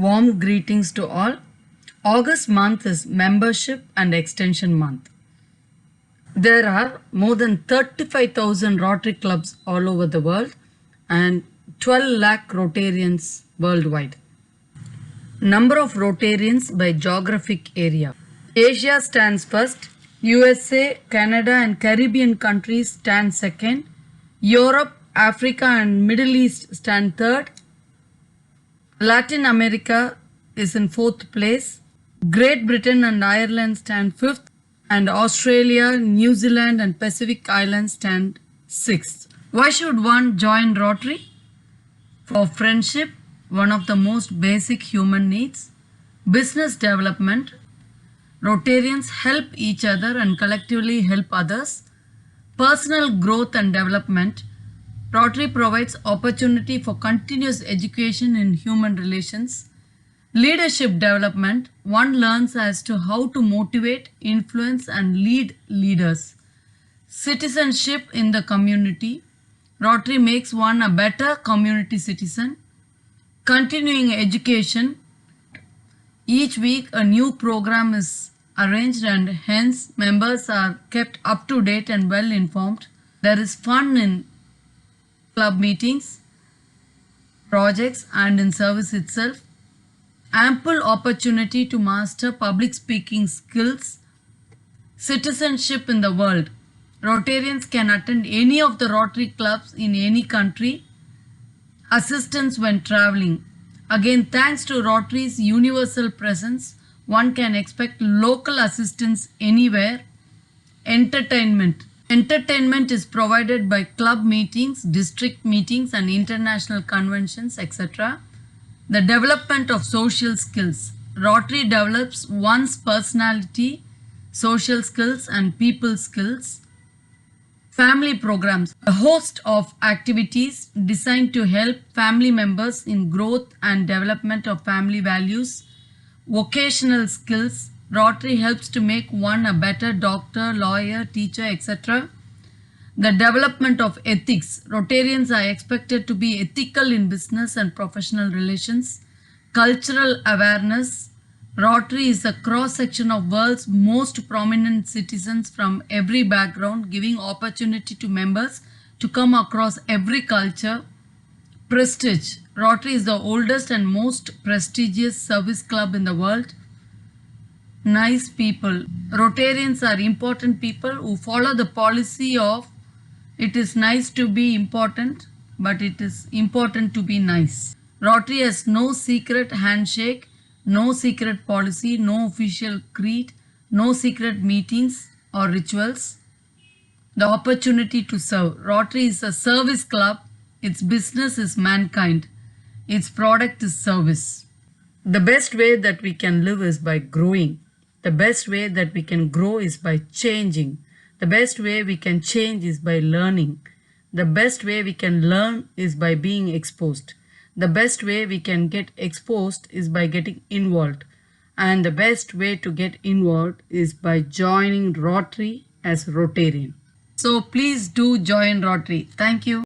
Warm greetings to all. August month is Membership and Extension Month. There are more than 35,000 Rotary clubs all over the world and 12 lakh Rotarians worldwide. Number of Rotarians by geographic area. Asia stands first. USA, Canada and Caribbean countries stand second. Europe, Africa and Middle East stand third. Latin America is in fourth place. Great Britain and Ireland stand fifth. And Australia, New Zealand and Pacific Islands stand sixth. Why should one join Rotary? For friendship, one of the most basic human needs. Business development. Rotarians help each other and collectively help others. Personal growth and development. Rotary provides opportunity for continuous education in human relations. Leadership development. One learns as to how to motivate, influence and lead leaders. Citizenship in the community. Rotary makes one a better community citizen. Continuing education. Each week a new program is arranged and hence members are kept up to date and well informed. There is fun in club meetings, projects and in service itself. Ample opportunity to master public speaking skills. Citizenship in the world. Rotarians can attend any of the Rotary clubs in any country. Assistance when traveling. Again, thanks to Rotary's universal presence, one can expect local assistance anywhere. Entertainment. Entertainment is provided by club meetings, district meetings and international conventions, etc. The development of social skills. Rotary develops one's personality, social skills and people skills. Family programs. A host of activities designed to help family members in growth and development of family values. Vocational skills. Rotary helps to make one a better doctor, lawyer, teacher, etc. The development of ethics. Rotarians are expected to be ethical in business and professional relations. Cultural awareness. Rotary is a cross-section of world's most prominent citizens from every background, giving opportunity to members to come across every culture. Prestige. Rotary is the oldest and most prestigious service club in the world. Nice people. Rotarians are important people who follow the policy of it is nice to be important, but it is important to be nice. Rotary has no secret handshake, no secret policy, no official creed, no secret meetings or rituals. The opportunity to serve. Rotary is a service club. Its business is mankind. Its product is service. The best way that we can live is by growing. The best way that we can grow is by changing. The best way we can change is by learning. The best way we can learn is by being exposed. The best way we can get exposed is by getting involved. And the best way to get involved is by joining Rotary as Rotarian. So please do join Rotary. Thank you.